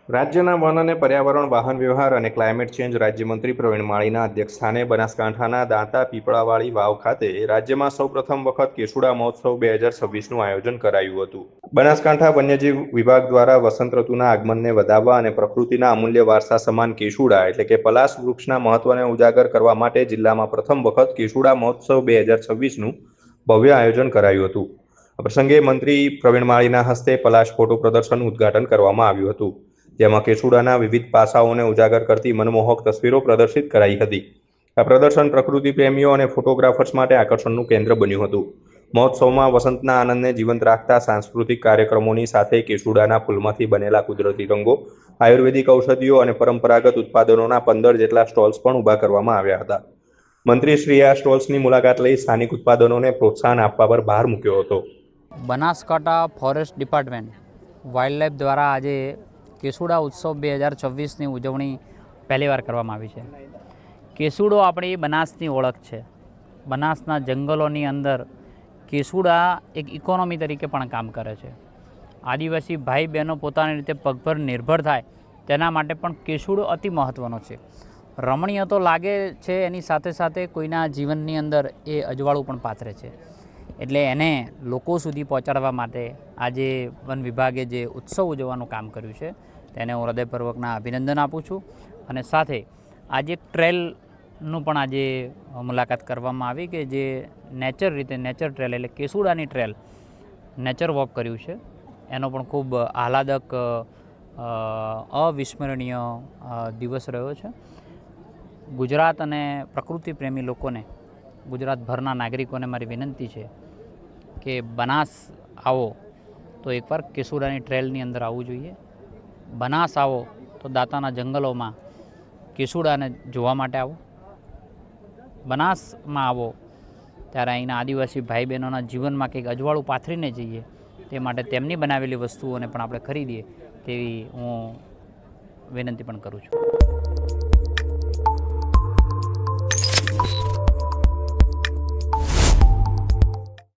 રાજ્યના વન અને પર્યાવરણ, વાહન વ્યવહાર અને ક્લાઇમેટ ચેન્જ રાજ્યમંત્રી પ્રવીણ માળીના અધ્યક્ષસ્થાને બનાસકાંઠાના દાંતા પીપળાવાળી વાવ ખાતે રાજ્યમાં સૌપ્રથમ વખત કેસુડા મહોત્સવ 2026નું આયોજન કરાયું હતું. બનાસકાંઠા વન્યજીવ વિભાગ દ્વારા વસંત ઋતુના આગમનને વધાવવા અને પ્રકૃતિના અમૂલ્ય વારસા સમાન કેસુડા એટલે કે પલાશ વૃક્ષના મહત્વને ઉજાગર કરવા માટે જિલ્લામાં પ્રથમ વખત કેસુડા મહોત્સવ 2026નું ભવ્ય આયોજન કરાયું હતું. આ પ્રસંગે મંત્રી પ્રવીણ માળીના હસ્તે પલાશ ફોટો પ્રદર્શનનું ઉદ્ઘાટન કરવામાં આવ્યું હતું, જેમાં કેસુડાના વિવિધ પાસાઓને ઉજાગર કરતી મનમોહક તસવીરો પ્રદર્શિત કરાઈ હતી. આ પ્રદર્શન પ્રકૃતિ પ્રેમીઓ અને ફોટોગ્રાફર્સ માટે આકર્ષણનું કેન્દ્ર બન્યું હતું. મહોત્સવમાં વસંતના આનંદને જીવંત રાખતા સાંસ્કૃતિક કાર્યક્રમોની સાથે કેસુડાના ફૂલમાંથી બનેલા કુદરતી રંગો, આયુર્વેદિક ઔષધિઓ અને પરંપરાગત ઉત્પાદનોના 15 જેટલા સ્ટોલ્સ પણ ઊભા કરવામાં આવ્યા હતા. મંત્રીશ્રીએ આ સ્ટોલ્સની મુલાકાત લઈ સ્થાનિક ઉત્પાદનોને પ્રોત્સાહન આપવા પર ભાર મૂક્યો હતો. બનાસકાંઠા ફોરેસ્ટ ડિપાર્ટમેન્ટ વાઇલ્ડલાઇફ દ્વારા આજે કેસુડા ઉત્સવ 2026ની ઉજવણી પહેલીવાર કરવામાં આવી છે. કેસુડો આપણી બનાસની ઓળખ છે. બનાસના જંગલોની અંદર કેસુડા એક ઇકોનોમી તરીકે પણ કામ કરે છે. આદિવાસી ભાઈ બહેનો પોતાની રીતે પગભર નિર્ભર થાય તેના માટે પણ કેસુડો અતિ મહત્ત્વનો છે. રમણીય તો લાગે છે, એની સાથે સાથે કોઈના જીવનની અંદર એ અજવાળું પણ પાથરે છે. એટલે એને લોકો સુધી પહોંચાડવા માટે આજે વન વિભાગે જે ઉત્સવ ઉજવવાનું કામ કર્યું છે તેને હું હૃદયપૂર્વકના અભિનંદન આપું છું. અને સાથે આજે ટ્રેલનું પણ આજે મુલાકાત કરવામાં આવી કે જે નેચર ટ્રેલ એટલે કેસુડાની ટ્રેલ નેચર વોક કર્યું છે. એનો પણ ખૂબ આહલાદક અવિસ્મરણીય દિવસ રહ્યો છે. ગુજરાત અને પ્રકૃતિ પ્રેમી લોકોને, ગુજરાતભરના નાગરિકોને મારી વિનંતી છે કે બનાસ આવો તો એકવાર કેસુડાની ટ્રેલની અંદર આવવું જોઈએ. બનાસ આવો તો દાંતાના જંગલોમાં કેસુડાને જોવા માટે આવો. બનાસમાં આવો ત્યારે અહીંના આદિવાસી ભાઈ બહેનોના જીવનમાં કંઈક અજવાળું પાથરીને જઈએ, તે માટે તેમની બનાવેલી વસ્તુઓને પણ આપણે ખરીદીએ તેવી હું વિનંતી પણ કરું છું.